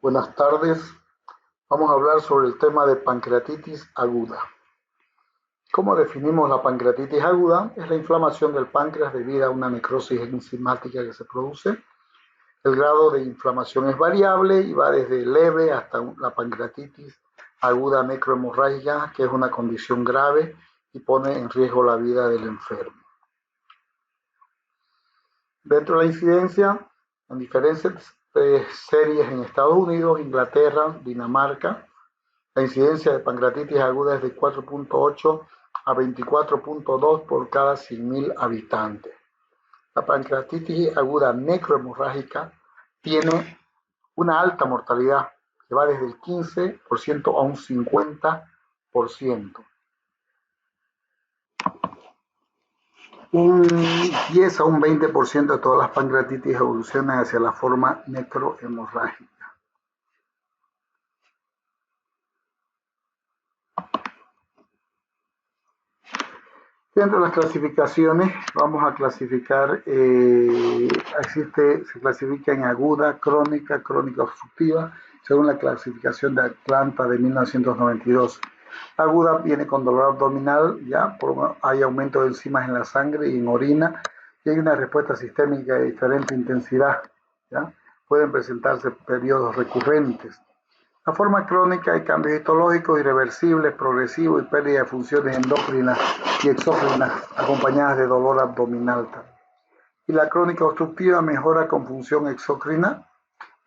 Buenas tardes. Vamos a hablar sobre el tema de pancreatitis aguda. ¿Cómo definimos la pancreatitis aguda? Es la inflamación del páncreas debido a una necrosis enzimática que se produce. El grado de inflamación es variable y va desde leve hasta la pancreatitis aguda necrohemorrágica, que es una condición grave y pone en riesgo la vida del enfermo. Dentro de la incidencia, en diferentes series en Estados Unidos, Inglaterra, Dinamarca, la incidencia de pancreatitis aguda es de 4.8 a 24.2 por cada 100.000 habitantes. La pancreatitis aguda necrohemorrágica tiene una alta mortalidad que va desde el 15% a un 50%. Un 10 a un 20% de todas las pancreatitis evolucionan hacia la forma necrohemorrágica. Dentro de las clasificaciones, vamos a clasificar, se clasifica en aguda, crónica obstructiva, según la clasificación de Atlanta de 1992. Aguda viene con dolor abdominal, hay aumento de enzimas en la sangre y en orina, y hay una respuesta sistémica de diferente intensidad, ¿ya? Pueden presentarse periodos recurrentes. La forma crónica hay cambios histológicos irreversibles, progresivos y pérdida de funciones endocrinas y exócrinas acompañadas de dolor abdominal. Y la crónica obstructiva mejora con función exócrina,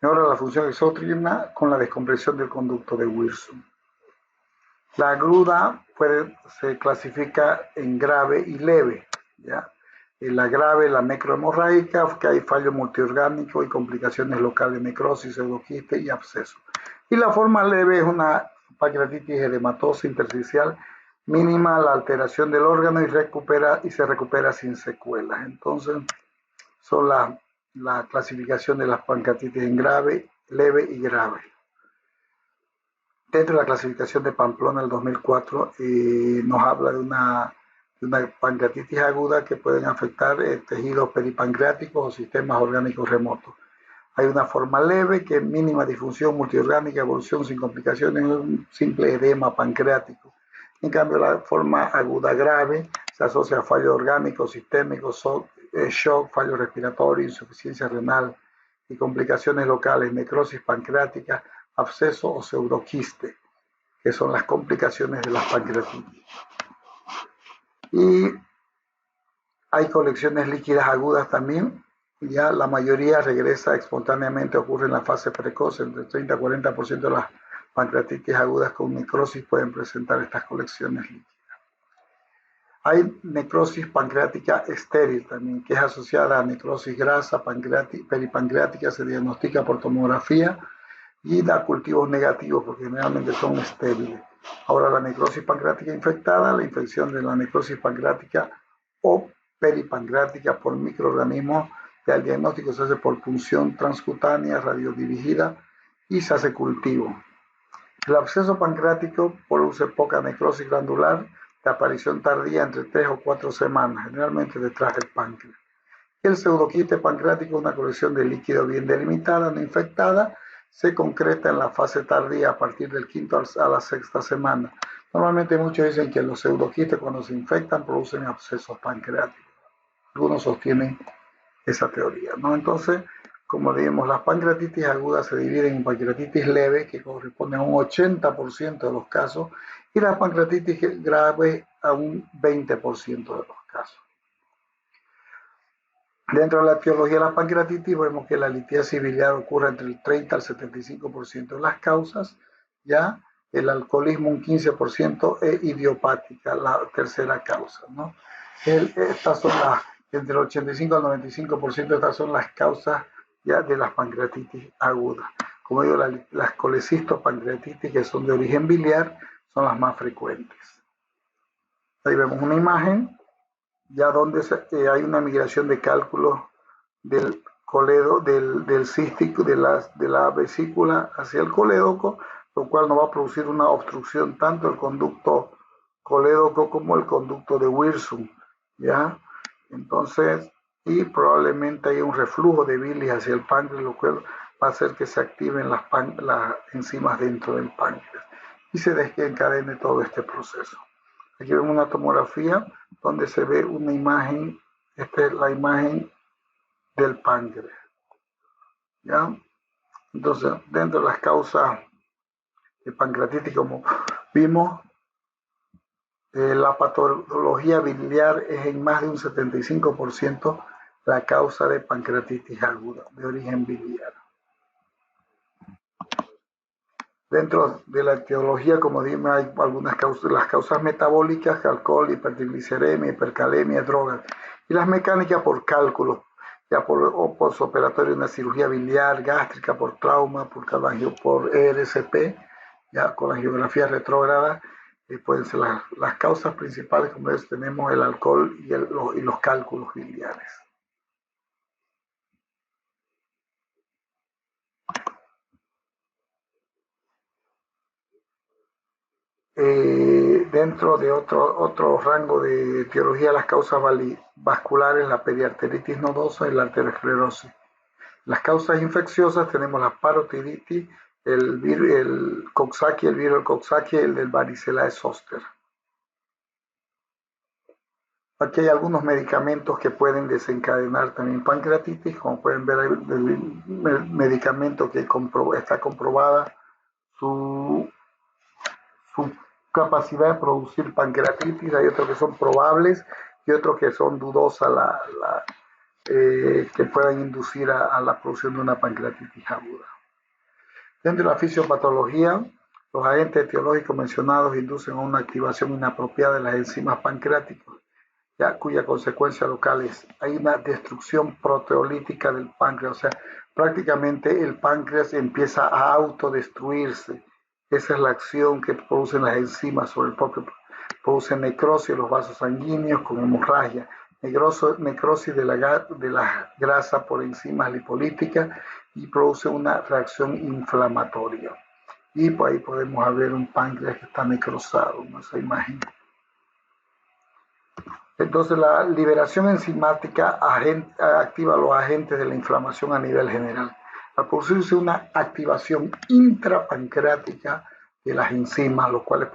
mejora la función exócrina con la descompresión del conducto de Wilson. La aguda se clasifica en grave y leve, ¿ya? En la grave, la necrohemorrágica, que hay fallo multiorgánico y complicaciones locales, necrosis, pseudoquiste y absceso. Y la forma leve es una pancreatitis edematosa intersticial mínima, la alteración del órgano y se recupera sin secuelas. Entonces, son la clasificación de las pancreatitis en grave, leve y grave. Dentro de la clasificación de Pamplona del 2004 nos habla de una pancreatitis aguda que pueden afectar tejidos peripancreáticos o sistemas orgánicos remotos. Hay una forma leve que es mínima disfunción multiorgánica, evolución sin complicaciones, un simple edema pancreático. En cambio, la forma aguda grave se asocia a fallo orgánico, sistémico, shock, fallo respiratorio, insuficiencia renal y complicaciones locales, necrosis pancreática, absceso o pseudoquiste, que son las complicaciones de las pancreatitis. Y hay colecciones líquidas agudas también. Ya la mayoría regresa espontáneamente, ocurre en la fase precoz, entre 30 a 40% de las pancreatitis agudas con necrosis pueden presentar estas colecciones líquidas. Hay necrosis pancreática estéril también, que es asociada a necrosis grasa peripancreática, se diagnostica por tomografía y da cultivos negativos porque generalmente son estériles. Ahora la necrosis pancreática infectada, la infección de la necrosis pancreática o peripancreática por microorganismos, el diagnóstico se hace por punción transcutánea radiodirigida y se hace cultivo. El absceso pancreático produce poca necrosis glandular de aparición tardía entre 3 o 4 semanas, generalmente detrás del páncreas. El pseudoquiste pancreático es una colección de líquido bien delimitada, no infectada, se concreta en la fase tardía a partir del quinto a la sexta semana. Normalmente muchos dicen que los pseudoquistes cuando se infectan producen abscesos pancreáticos. Algunos sostienen esa teoría, ¿no? Entonces, como dijimos, las pancreatitis agudas se dividen en pancreatitis leve, que corresponde a un 80% de los casos, y las pancreatitis graves a un 20% de los casos. Dentro de la etiología de la pancreatitis vemos que la litiasis biliar ocurre entre el 30 al 75% de las causas, ya el alcoholismo un 15% e idiopática, la tercera causa, ¿no? Estas son entre el 85 al 95% estas son las causas ya de las pancreatitis agudas. Como digo, las colecistopancreatitis que son de origen biliar son las más frecuentes. Ahí vemos una imagen ya donde hay una migración de cálculos del coledo, del cístico, de la vesícula hacia el colédoco, lo cual nos va a producir una obstrucción tanto el conducto colédoco como el conducto de Wilson, ¿ya? Entonces, y probablemente hay un reflujo de bilis hacia el páncreas, lo cual va a hacer que se activen las enzimas dentro del páncreas y se desencadene todo este proceso. Aquí vemos una tomografía donde se ve una imagen, esta es la imagen del páncreas, ¿ya? Entonces, dentro de las causas de pancreatitis, como vimos, la patología biliar es en más de un 75% la causa de pancreatitis aguda, de origen biliar. Dentro de la etiología, como dije, hay algunas causas, las causas metabólicas, alcohol, hipertrigliceridemia, hipercalemia, drogas, y las mecánicas por cálculos, ya por postoperatorio, una cirugía biliar, gástrica, por trauma, por ERCP, ya con la angiografía retrógrada, pueden ser las causas principales, como ves, tenemos el alcohol y los cálculos biliares. Dentro de otro rango de etiología, las causas vasculares, la periarteritis nodosa y la arteriosclerosis. Las causas infecciosas tenemos la parotiditis, el Coxsackie, el virus del Coxsackie, el del varicela zoster. Aquí hay algunos medicamentos que pueden desencadenar también pancreatitis, como pueden ver, hay el medicamento que está comprobada su capacidad de producir pancreatitis, hay otros que son probables y otros que son dudosas que puedan inducir a la producción de una pancreatitis aguda. Dentro de la fisiopatología, los agentes etiológicos mencionados inducen a una activación inapropiada de las enzimas pancreáticas, ya, cuya consecuencia local hay una destrucción proteolítica del páncreas, o sea, prácticamente el páncreas empieza a autodestruirse. Esa es la acción que producen las enzimas sobre el propio, producen necrosis de los vasos sanguíneos con hemorragia, necrosis de la grasa por enzimas lipolíticas y produce una reacción inflamatoria. Y por ahí podemos ver un páncreas que está necrosado, ¿no? Esa imagen. Entonces la liberación enzimática activa los agentes de la inflamación a nivel general. Al producirse una activación intrapancreática de las enzimas, lo cual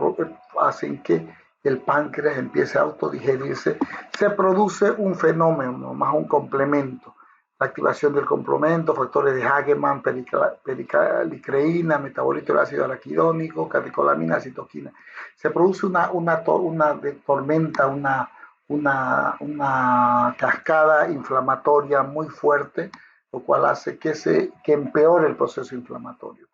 hacen que el páncreas empiece a autodigerirse, se produce un fenómeno, más un complemento. La activación del complemento, factores de Hagemann, pericalicreína, metabolito del ácido araquidónico, catecolamina, citoquina. Se produce una tormenta, una cascada inflamatoria muy fuerte, lo cual hace que empeore el proceso inflamatorio.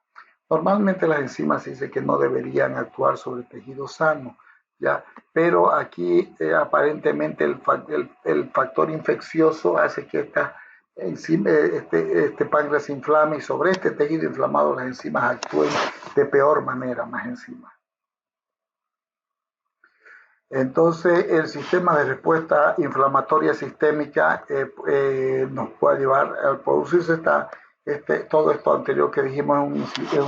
Normalmente las enzimas dice que no deberían actuar sobre tejido sano, ¿ya? Pero aquí aparentemente el factor infeccioso hace que este páncreas se inflame y sobre este tejido inflamado las enzimas actúen de peor manera, más enzimas. Entonces, el sistema de respuesta inflamatoria sistémica nos puede llevar a producirse todo esto anterior que dijimos es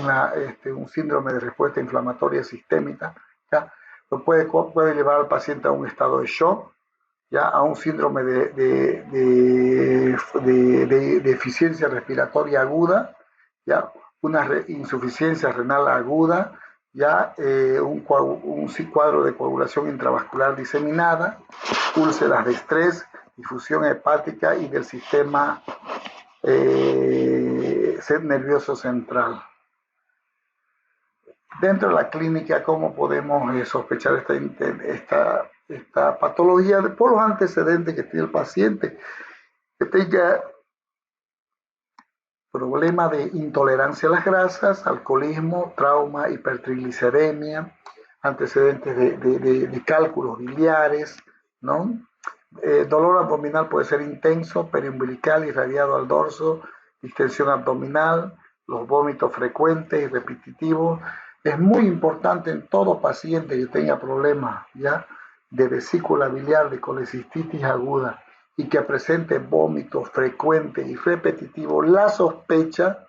un síndrome de respuesta inflamatoria sistémica, ¿ya? Puede llevar al paciente a un estado de shock, ¿ya? A un síndrome de deficiencia respiratoria aguda, ¿ya? Una insuficiencia renal aguda, ya un cuadro de coagulación intravascular diseminada, úlceras de estrés, difusión hepática y del sistema nervioso central. Dentro de la clínica, ¿cómo podemos sospechar esta patología? Por los antecedentes que tiene el paciente, que tenga problema de intolerancia a las grasas, alcoholismo, trauma, hipertrigliceridemia, antecedentes de cálculos biliares, ¿no? Dolor abdominal puede ser intenso, periumbilical, irradiado al dorso, distensión abdominal, los vómitos frecuentes y repetitivos. Es muy importante en todo paciente que tenga problemas, ¿ya?, de vesícula biliar, de colecistitis aguda, y que presente vómitos frecuentes y repetitivos, la sospecha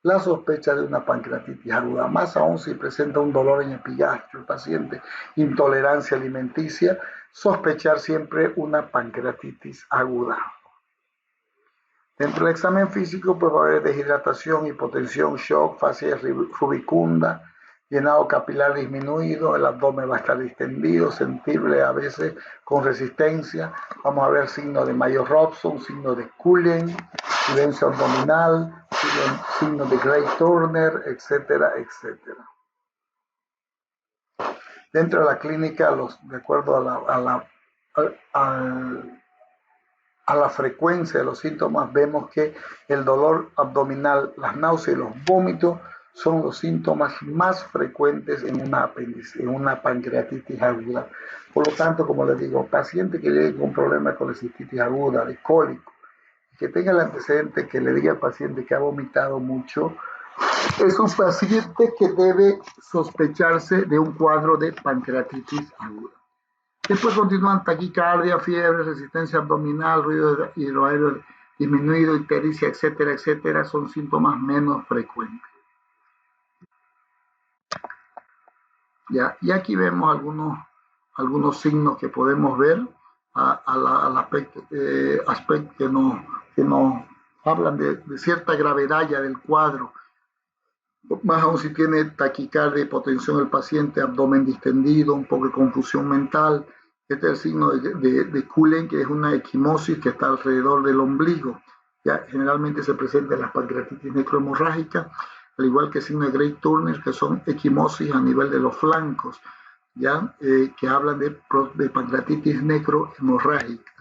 de una pancreatitis aguda, más aún si presenta un dolor en epigastrio el paciente, intolerancia alimenticia, sospechar siempre una pancreatitis aguda. Dentro del examen físico, pues va a haber deshidratación, hipotensión, shock, fascia rubicunda, llenado capilar disminuido, el abdomen va a estar distendido, sensible a veces con resistencia. Vamos a ver signos de Mayer-Robson, signos de Cullen, silencio abdominal, signos de Gray-Turner, etcétera, etcétera. Dentro de la clínica, de acuerdo a la frecuencia de los síntomas, vemos que el dolor abdominal, las náuseas y los vómitos son los síntomas más frecuentes en una pancreatitis aguda. Por lo tanto, como les digo, paciente que llegue con problemas de colecistitis aguda, de cólico, que tenga el antecedente, que le diga al paciente que ha vomitado mucho, es un paciente que debe sospecharse de un cuadro de pancreatitis aguda. Después continúan taquicardia, fiebre, resistencia abdominal, ruido hidroaéreo disminuido, ictericia, etcétera, etcétera. Son síntomas menos frecuentes. ¿Ya? Y aquí vemos algunos signos que podemos ver al aspecto que nos hablan de cierta gravedad ya del cuadro. Más aún si tiene taquicardia, hipotensión el paciente, abdomen distendido, un poco de confusión mental. Este es el signo de Cullen, que es una equimosis que está alrededor del ombligo. Ya generalmente se presenta en las pancreatitis necrohemorrágicas, al igual que el signo de Gray-Turner, que son equimosis a nivel de los flancos, ya que hablan de pancreatitis necrohemorrágicas.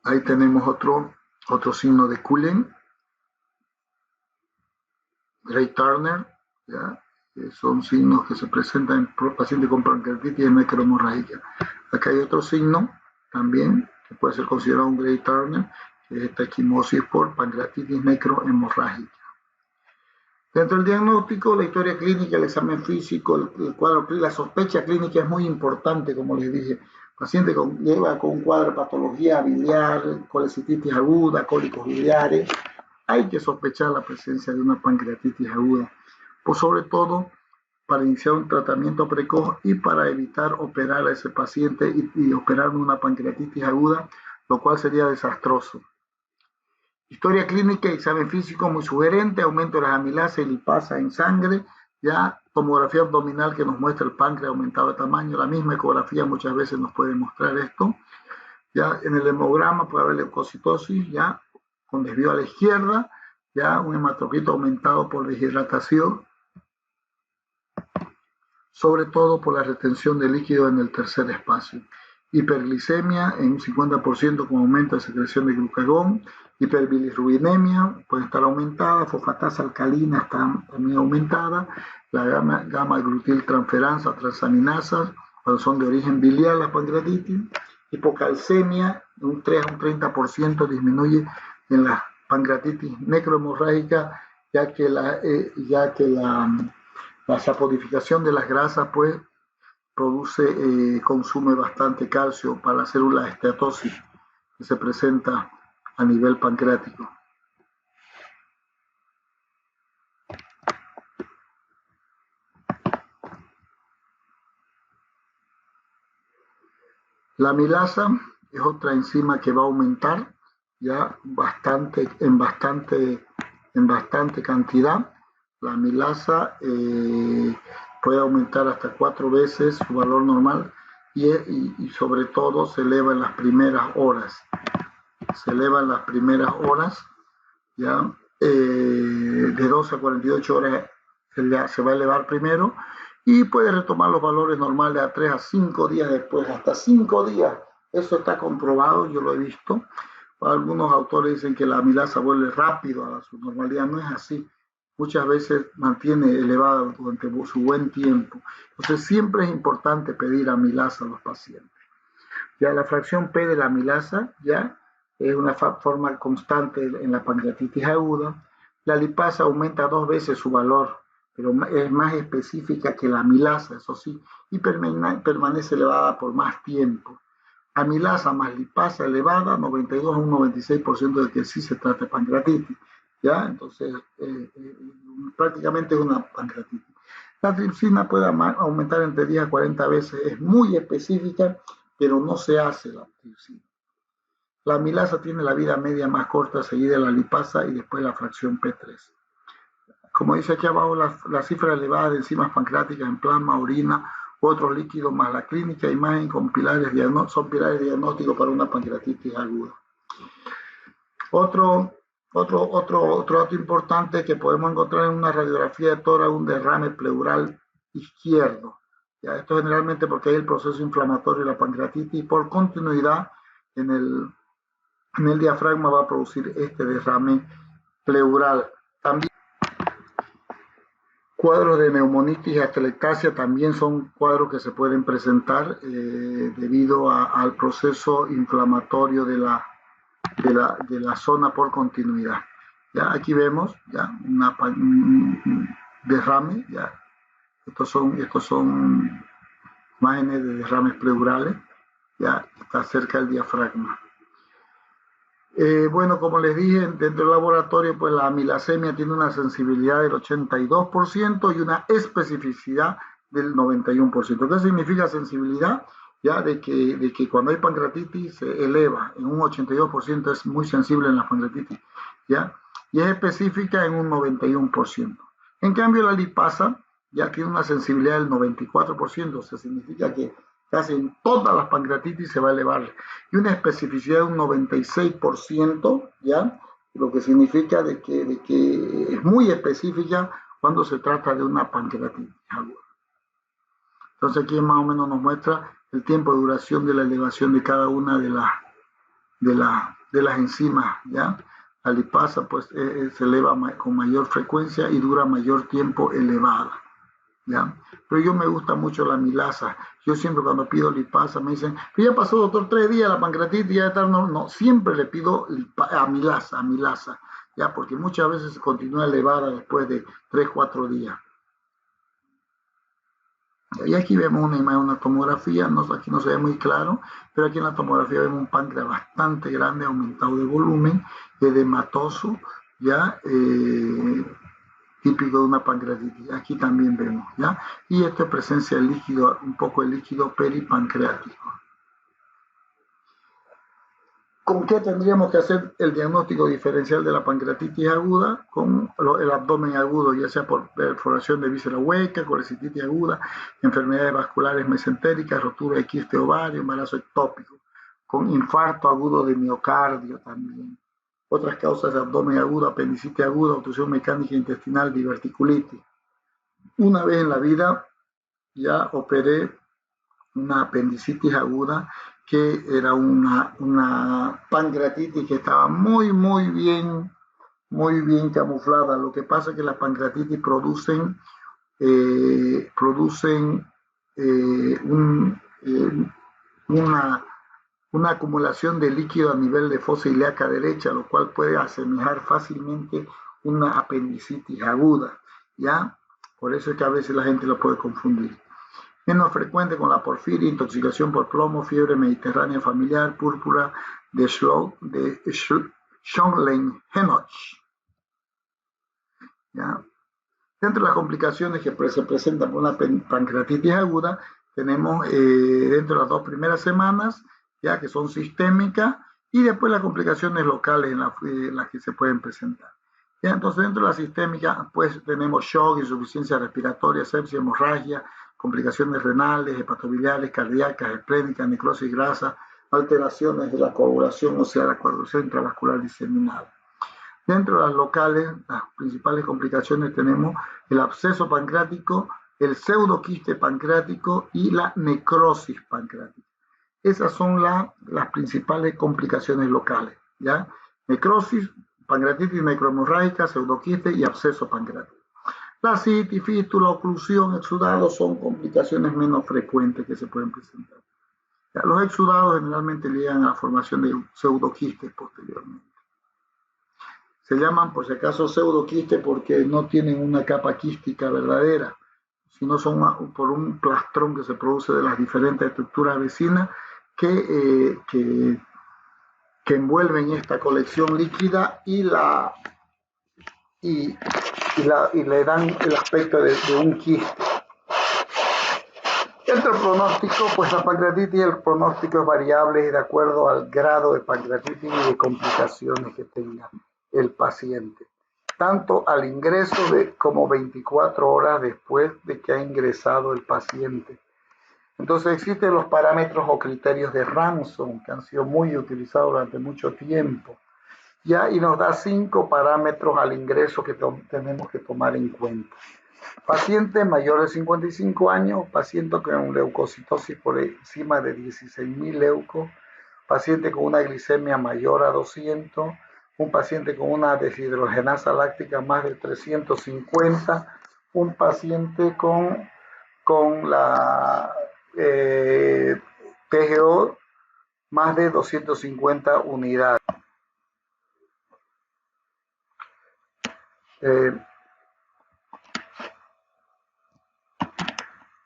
Ahí tenemos otro signo de Cullen, Gray-Turner, ¿ya? Son signos que se presentan en pacientes con pancreatitis necrohemorrágica. Acá hay otro signo también que puede ser considerado un Gray-Turner, que es esta equimosis por pancreatitis necrohemorrágica. Dentro del diagnóstico, la historia clínica, el examen físico, el cuadro, la sospecha clínica es muy importante, como les dije. El paciente lleva con un cuadro de patología biliar, colecistitis aguda, cólicos biliares, hay que sospechar la presencia de una pancreatitis aguda, pues sobre todo para iniciar un tratamiento precoz y para evitar operar a ese paciente y operar una pancreatitis aguda, lo cual sería desastroso. Historia clínica, examen físico muy sugerente, aumento de las amilasas y lipasa en sangre, ya tomografía abdominal que nos muestra el páncreas aumentado de tamaño, la misma ecografía muchas veces nos puede mostrar esto, ya en el hemograma puede haber leucocitosis, ya con desvío a la izquierda, ya un hematocrito aumentado por deshidratación, sobre todo por la retención de líquido en el tercer espacio. Hiperglicemia en un 50% con aumento de secreción de glucagón, hiperbilirrubinemia puede estar aumentada, fosfatasa alcalina está también aumentada, la gamma-glutiltransferasa, transaminasas, cuando son de origen biliar la pancreatitis, hipocalcemia, un 3 a un 30% disminuye en la pancreatitis necrohemorrágica, ya que la saponificación de las grasas pues consume bastante calcio para la célula esteatosis que se presenta a nivel pancreático. La amilasa es otra enzima que va a aumentar ya en bastante cantidad. La amilasa puede aumentar hasta 4 veces su valor normal y sobre todo se eleva en las primeras horas. Se eleva en las primeras horas, ya de 12 a 48 horas se va a elevar primero y puede retomar los valores normales a 3 a 5 días después, hasta 5 días. Eso está comprobado, yo lo he visto. Algunos autores dicen que la amilasa vuelve rápido a su normalidad, no es así. Muchas veces mantiene elevada durante su buen tiempo. Entonces siempre es importante pedir amilasa a los pacientes. Ya la fracción P de la amilasa ya es una forma constante en la pancreatitis aguda. La lipasa aumenta 2 veces su valor, pero es más específica que la amilasa, eso sí, y permanece elevada por más tiempo. Amilasa más lipasa elevada, 92 a un 96% de que sí se trata de pancreatitis. ¿Ya? Entonces, prácticamente es una pancreatitis. La tripsina puede aumentar entre 10 a 40 veces, es muy específica, pero no se hace la tripsina. La amilasa tiene la vida media más corta, seguida de la lipasa y después la fracción P3. Como dice aquí abajo, la cifra elevada de enzimas pancreáticas en plasma, orina u otros líquidos, más la clínica imagen son pilares diagnósticos para una pancreatitis aguda. Otro dato importante que podemos encontrar en una radiografía de tórax, un derrame pleural izquierdo. ¿Ya? Esto generalmente porque hay el proceso inflamatorio de la pancreatitis y por continuidad en el diafragma va a producir este derrame pleural. También cuadros de neumonitis y atelectasia también son cuadros que se pueden presentar debido al proceso inflamatorio de la zona por continuidad. ¿Ya? Aquí vemos ya un derrame. ¿Ya? Estos son imágenes de derrames pleurales. ¿Ya? Está cerca del diafragma. Bueno, como les dije, dentro del laboratorio, pues la amilasemia tiene una sensibilidad del 82% y una especificidad del 91%. ¿Qué significa sensibilidad? Ya de que cuando hay pancreatitis se eleva en un 82%, es muy sensible en la pancreatitis, ¿ya? Y es específica en un 91%. En cambio, la lipasa ya tiene una sensibilidad del 94%, o sea, significa que casi en todas las pancreatitis se va a elevar, y una especificidad de un 96%, ¿ya? Lo que significa de que es muy específica cuando se trata de una pancreatitis aguda. Entonces aquí más o menos nos muestra el tiempo de duración de la elevación de cada una de las enzimas, ¿ya? La lipasa pues se eleva con mayor frecuencia y dura mayor tiempo elevada, ¿ya? Pero yo me gusta mucho la amilasa. Yo siempre cuando pido lipasa me dicen, ya pasó doctor 3 días la pancreatitis, ya está, no, siempre le pido amilasa, ¿ya? Porque muchas veces continúa elevada después de 3, 4 días. Y aquí vemos una imagen, una tomografía, aquí no se ve muy claro, pero aquí en la tomografía vemos un páncreas bastante grande, aumentado de volumen, edematoso, ya típico de una pancreatitis. Aquí también vemos, ¿ya? Y esto es presencia de líquido, un poco de líquido peripancreático. ¿Con qué tendríamos que hacer el diagnóstico diferencial de la pancreatitis aguda? Con el abdomen agudo, ya sea por perforación de víscera hueca, colecistitis aguda, enfermedades vasculares mesentéricas, rotura de quiste ovario, embarazo ectópico, con infarto agudo de miocardio también. Otras causas de abdomen agudo, apendicitis aguda, obstrucción mecánica intestinal, diverticulitis. Una vez en la vida ya operé una apendicitis aguda que era una pancreatitis que estaba muy bien camuflada. Lo que pasa es que las pancreatitis producen una acumulación de líquido a nivel de fosa ilíaca derecha, lo cual puede asemejar fácilmente una apendicitis aguda, ¿ya? Por eso es que a veces la gente lo puede confundir. Menos frecuente con la porfiria, intoxicación por plomo, fiebre mediterránea familiar, púrpura de Schönlein-Henoch. Dentro de las complicaciones que se presentan por una pancreatitis aguda, tenemos dentro de las 2 primeras semanas, ya que son sistémicas, y después las complicaciones locales en las que se pueden presentar. ¿Ya? Entonces, dentro de la sistémica, pues tenemos shock, insuficiencia respiratoria, sepsia, hemorragia, complicaciones renales, hepatobiliares, cardíacas, esplénicas, necrosis grasa, alteraciones de la coagulación, o sea, la coagulación intravascular diseminada. Dentro de las locales, las principales complicaciones tenemos el absceso pancreático, el pseudoquiste pancreático y la necrosis pancreática. Esas son las principales complicaciones locales, ¿ya? Necrosis, pancreatitis necrohemorrágica, pseudoquiste y absceso pancreático. La citis, fístula, oclusión, exudados son complicaciones menos frecuentes que se pueden presentar. ¿Ya? Los exudados generalmente llegan a la formación de pseudoquistes posteriormente. Se llaman, por si acaso, pseudoquistes porque no tienen una capa quística verdadera, sino son por un plastrón que se produce de las diferentes estructuras vecinas que envuelven esta colección líquida y le dan el aspecto de un quiste. El pronóstico, pues la pancreatitis, el pronóstico es variable de acuerdo al grado de pancreatitis y de complicaciones que tenga el paciente, tanto al ingreso como 24 horas después de que ha ingresado el paciente. Entonces existen los parámetros o criterios de Ramsson que han sido muy utilizados durante mucho tiempo, ¿ya? Y nos da 5 parámetros al ingreso que tenemos que tomar en cuenta. Paciente mayor de 55 años, paciente con leucocitosis por encima de 16.000 leucos, paciente con una glicemia mayor a 200, un paciente con una deshidrogenasa láctica más de 350, un paciente con la TGO más de 250 unidades.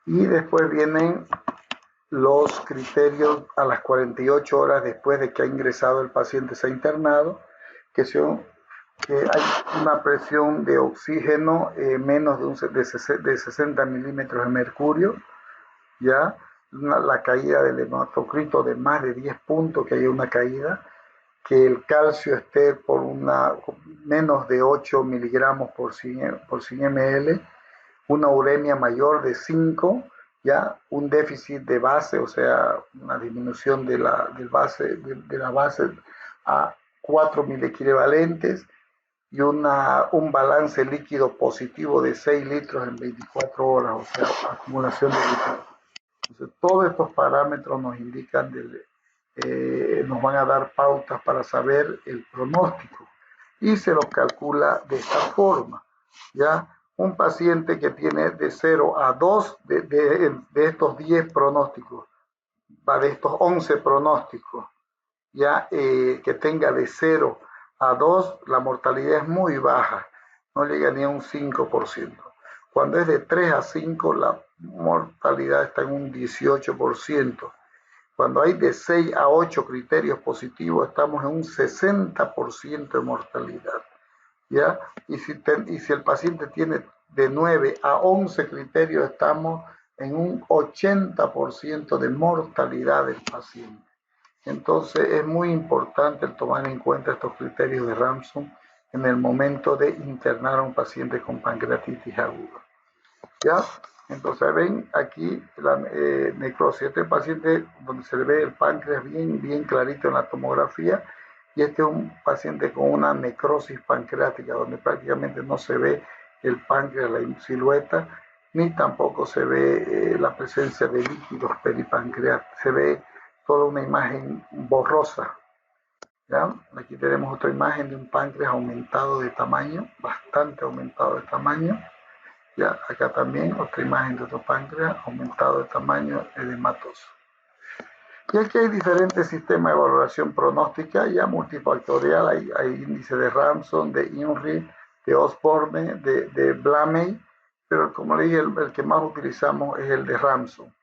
Y después vienen los criterios a las 48 horas después de que ha ingresado el paciente, se ha internado, que son que hay una presión de oxígeno menos de 60 milímetros de mercurio, ya la caída del hematocrito de más de 10 puntos, que haya una caída, que el calcio esté por menos de 8 miligramos por 100 ml, una uremia mayor de 5, ya un déficit de base, o sea, una disminución de la base a 4 milequivalentes y un balance líquido positivo de 6 litros en 24 horas, o sea, acumulación de líquido. Entonces, todos estos parámetros nos indican, nos van a dar pautas para saber el pronóstico y se lo calcula de esta forma, ¿ya? Un paciente que tiene de 0 a 2 de estos 10 pronósticos, de estos 11 pronósticos, ya que tenga de 0 a 2, la mortalidad es muy baja, no llega ni a un 5%. Cuando es de 3 a 5, la mortalidad está en un 18%. Cuando hay de 6 a 8 criterios positivos, estamos en un 60% de mortalidad, ¿ya? Y si el paciente tiene de 9 a 11 criterios, estamos en un 80% de mortalidad del paciente. Entonces es muy importante el tomar en cuenta estos criterios de Ramsson en el momento de internar a un paciente con pancreatitis aguda, ¿ya? Entonces ven aquí la necrosis. Este paciente donde se le ve el páncreas bien clarito en la tomografía, y este es un paciente con una necrosis pancreática donde prácticamente no se ve el páncreas, la silueta, ni tampoco se ve la presencia de líquidos peripancreáticos. Se ve toda una imagen borrosa, ¿ya? Aquí tenemos otra imagen de un páncreas aumentado de tamaño, bastante aumentado de tamaño. Ya, acá también otra imagen de otro páncreas aumentado de tamaño edematoso. Y aquí hay diferentes sistemas de valoración pronóstica, ya multifactorial, hay índice de Ramsson, de INRI, de Osborne, de Blamey, pero como le dije, el que más utilizamos es el de Ramsson.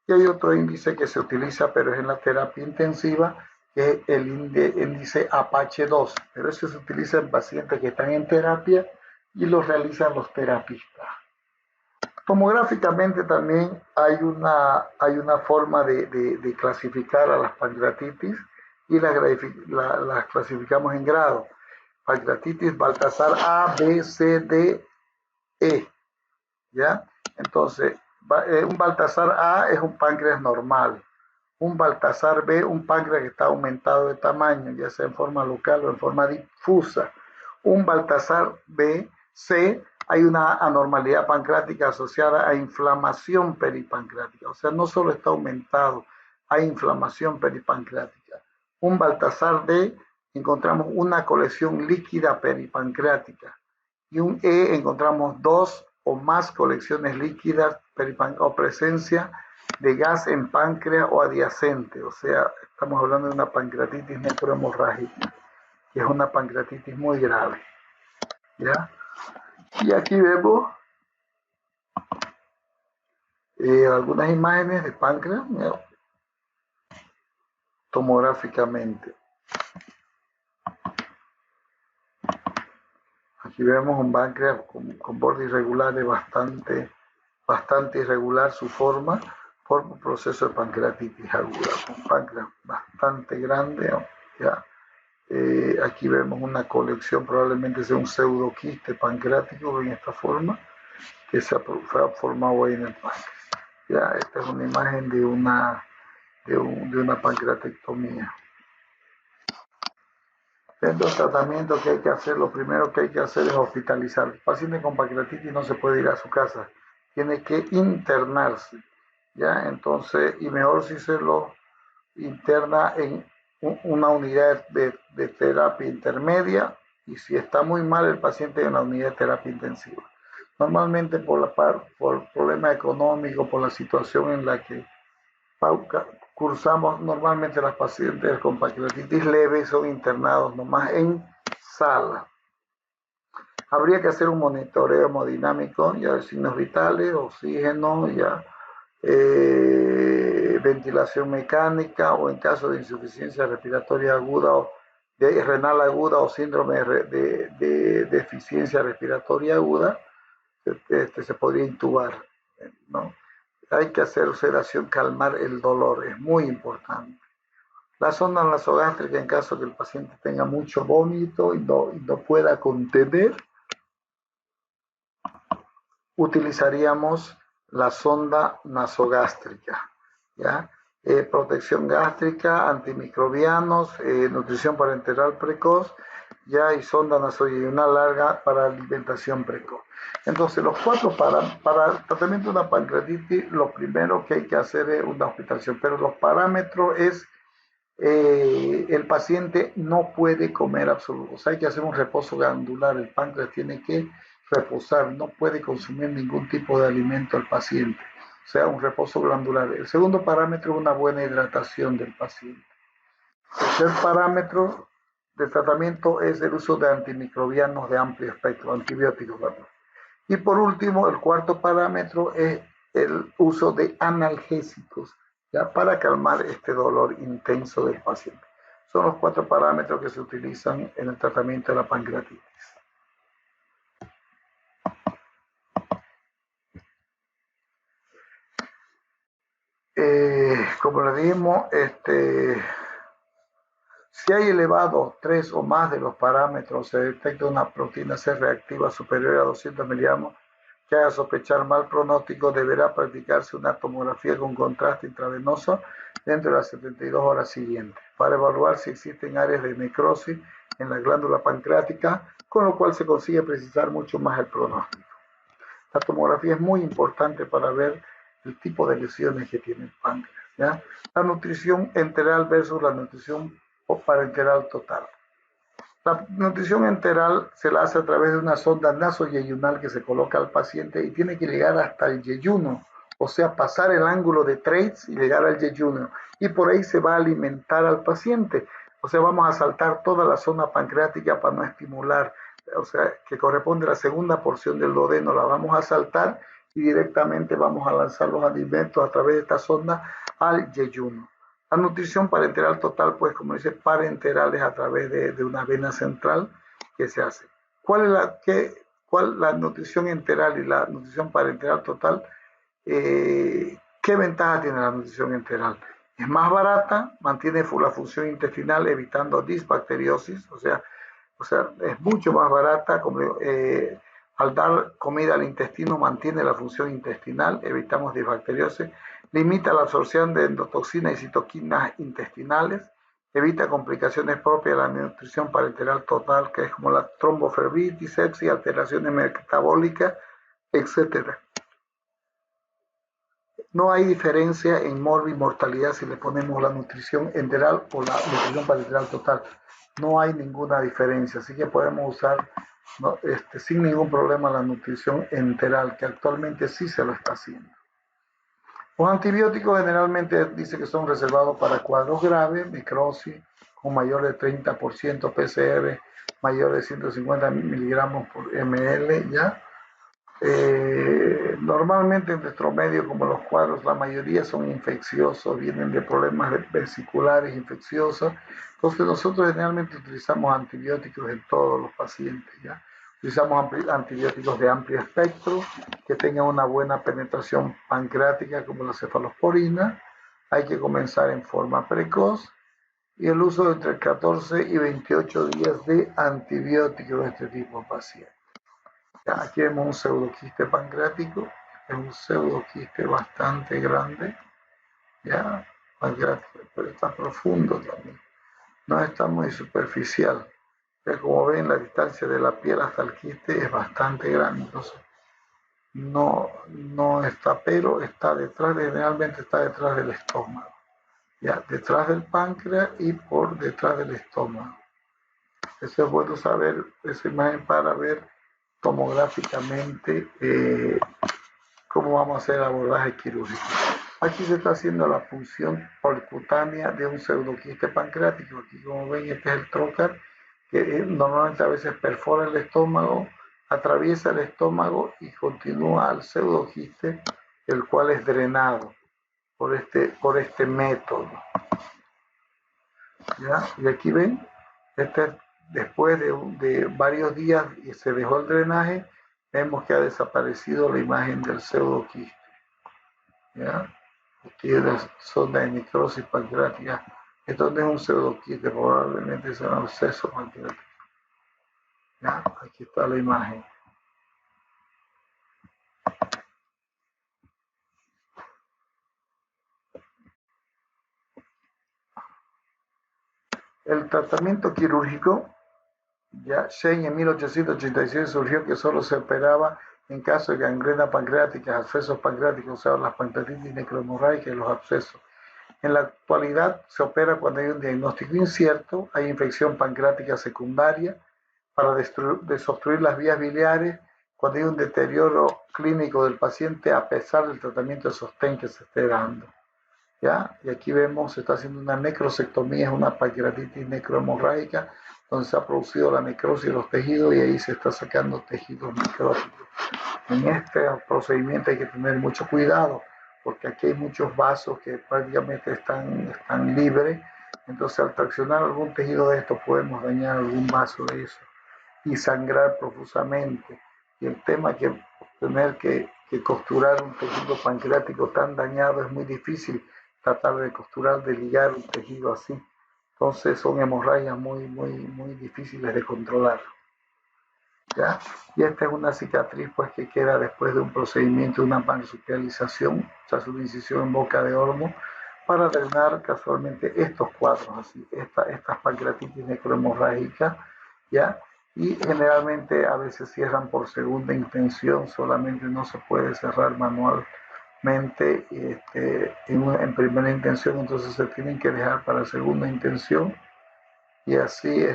Y hay otro índice que se utiliza, pero es en la terapia intensiva, que es el índice Apache 2, pero ese se utiliza en pacientes que están en terapia y lo realizan los terapistas. Tomográficamente también hay una forma de clasificar a las pancreatitis y las clasificamos en grado. Pancreatitis Baltasar A, B, C, D, E, ¿ya? Entonces, un Baltasar A es un páncreas normal. Un Baltasar B, un páncreas que está aumentado de tamaño, ya sea en forma local o en forma difusa. Un Baltasar B, C, hay una anormalidad pancreática asociada a inflamación peripancreática. O sea, no solo está aumentado, hay inflamación peripancreática. Un Baltasar D, encontramos una colección líquida peripancreática. Y un E, encontramos 2 o más colecciones líquidas o presencia de gas en páncreas o adyacente. O sea, estamos hablando de una pancreatitis necrohemorrágica, que es una pancreatitis muy grave, ¿ya? Y aquí vemos algunas imágenes de páncreas, ¿ya? Tomográficamente. Aquí vemos un páncreas con bordes irregulares, bastante irregular su forma, por un proceso de pancreatitis aguda, un páncreas bastante grande, ¿ya? Aquí vemos una colección, probablemente sea un pseudoquiste pancreático en esta forma, que se ha formado ahí en el páncreas. Ya, esta es una imagen de una pancreatectomía. Dentro del tratamiento que hay que hacer, lo primero que hay que hacer es hospitalizar. El paciente con pancreatitis no se puede ir a su casa, tiene que internarse, ¿ya? Entonces, y mejor si se lo interna en una unidad de terapia intermedia, y si está muy mal el paciente en la unidad de terapia intensiva. Normalmente por problemas económicos, por la situación en la que cursamos, normalmente las pacientes con pancreatitis leve son internados nomás en sala. Habría que hacer un monitoreo hemodinámico, ya de signos vitales, oxígeno, ya ventilación mecánica, o en caso de insuficiencia respiratoria aguda o de renal aguda o síndrome de deficiencia respiratoria aguda, se podría intubar, ¿no? Hay que hacer sedación, calmar el dolor, es muy importante. La sonda nasogástrica, en caso que el paciente tenga mucho vómito y no pueda contener, utilizaríamos la sonda nasogástrica, ¿ya? Protección gástrica, antimicrobianos, nutrición parenteral precoz, ya, y sonda nasoyeyunal larga para alimentación precoz. Entonces, los cuatro para el tratamiento de una pancreatitis, lo primero que hay que hacer es una hospitalización, pero los parámetros es el paciente no puede comer absoluto, o sea, hay que hacer un reposo glandular, el páncreas tiene que reposar, no puede consumir ningún tipo de alimento el paciente, o sea, un reposo glandular. El segundo parámetro es una buena hidratación del paciente. El tercer parámetro de tratamiento es el uso de antimicrobianos de amplio espectro, antibióticos, ¿verdad? Y por último, el cuarto parámetro es el uso de analgésicos, ¿ya? Para calmar este dolor intenso del paciente. Son los cuatro parámetros que se utilizan en el tratamiento de la pancreatitis. Como le dijimos, si hay elevado 3 o más de los parámetros, se detecta una proteína C reactiva superior a 200 miligramos que haga sospechar mal pronóstico, deberá practicarse una tomografía con contraste intravenoso dentro de las 72 horas siguientes para evaluar si existen áreas de necrosis en la glándula pancreática, con lo cual se consigue precisar mucho más el pronóstico. La tomografía es muy importante para ver el tipo de lesiones que tiene el páncreas, ¿ya? La nutrición enteral versus la nutrición parenteral total. La nutrición enteral se la hace a través de una sonda nasoyeyunal que se coloca al paciente y tiene que llegar hasta el yeyuno, o sea, pasar el ángulo de Treitz y llegar al yeyuno, y por ahí se va a alimentar al paciente. O sea, vamos a saltar toda la zona pancreática para no estimular, o sea, que corresponde a la segunda porción del duodeno, la vamos a saltar y directamente vamos a lanzar los alimentos a través de esta sonda al yeyuno. La nutrición parenteral total, pues como dice, parenteral es a través de una vena central que se hace. ¿Cuál es la nutrición enteral y la nutrición parenteral total? ¿Qué ventaja tiene la nutrición enteral? Es más barata, mantiene la función intestinal evitando disbacteriosis, o sea, es mucho más barata, al dar comida al intestino mantiene la función intestinal, evitamos disbacteriosis, limita la absorción de endotoxinas y citoquinas intestinales, evita complicaciones propias de la nutrición parenteral total, que es como la tromboflebitis, sepsis, alteraciones metabólicas, etc. No hay diferencia en mortalidad si le ponemos la nutrición enteral o la nutrición parenteral total. No hay ninguna diferencia, así que podemos usar, ¿no? Sin ningún problema la nutrición enteral, que actualmente sí se lo está haciendo. Los antibióticos generalmente dice que son reservados para cuadros graves, necrosis con mayor de 30%, PCR mayor de 150 miligramos por ml, ¿ya? Normalmente en nuestro medio, como los cuadros, la mayoría son infecciosos, vienen de problemas vesiculares infecciosos. Entonces nosotros generalmente utilizamos antibióticos en todos los pacientes, ¿ya? Utilizamos antibióticos de amplio espectro que tengan una buena penetración pancreática como la cefalosporina. Hay que comenzar en forma precoz y el uso de entre 14 y 28 días de antibióticos de este tipo de pacientes. Ya, aquí vemos un pseudoquiste pancreático, es un pseudoquiste bastante grande, ya, pancreático, pero está profundo también, no está muy superficial. Ya, como ven, la distancia de la piel hasta el quiste es bastante grande, entonces no está, pero está detrás, generalmente está detrás del estómago, ya, detrás del páncreas y por detrás del estómago. Eso es bueno saber esa imagen para ver tomográficamente cómo vamos a hacer el abordaje quirúrgico. Aquí se está haciendo la punción percutánea de un pseudoquiste pancreático. Aquí, como ven, este es el trocar, que normalmente a veces perfora el estómago, atraviesa el estómago y continúa al pseudoquiste, el cual es drenado por este método. ¿Ya? Y aquí ven, después de varios días y se dejó el drenaje, vemos que ha desaparecido la imagen del pseudoquiste. ¿Ya? Aquí es la zona de necrosis pancreática. Esto no es un pseudoquiste, probablemente es un absceso pancreático. ¿Ya? Aquí está la imagen. El tratamiento quirúrgico, ya Shane en 1886 surgió que solo se operaba en caso de gangrena pancreática, abscesos pancreáticos, o sea, las pancreatitis necrohemorrágicas y los abscesos. En la actualidad se opera cuando hay un diagnóstico incierto, hay infección pancreática secundaria para desobstruir las vías biliares, cuando hay un deterioro clínico del paciente a pesar del tratamiento de sostén que se esté dando. ¿Ya? Y aquí vemos, se está haciendo una necrosectomía, es una pancreatitis necrohemorrágica, donde se ha producido la necrosis de los tejidos y ahí se está sacando tejidos necróticos. En este procedimiento hay que tener mucho cuidado, porque aquí hay muchos vasos que prácticamente están libres, entonces al traccionar algún tejido de estos podemos dañar algún vaso de eso y sangrar profusamente. Y el tema que tener que costurar un tejido pancreático tan dañado es muy difícil, tratar de costurar, de ligar un tejido así. Entonces son hemorragias muy difíciles de controlar. ¿Ya? Y esta es una cicatriz pues, que queda después de un procedimiento de una marsupialización, se hace una incisión en boca de horno para drenar casualmente estos cuadros, así, estas pancreatitis necrohemorrágicas, ¿ya? Y generalmente a veces cierran por segunda intención, solamente no se puede cerrar manualmente en primera intención, entonces se tienen que dejar para segunda intención y así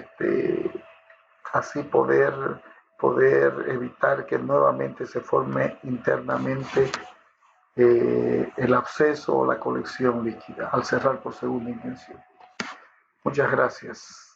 poder evitar que nuevamente se forme internamente el absceso o la colección líquida al cerrar por segunda intención. Muchas gracias.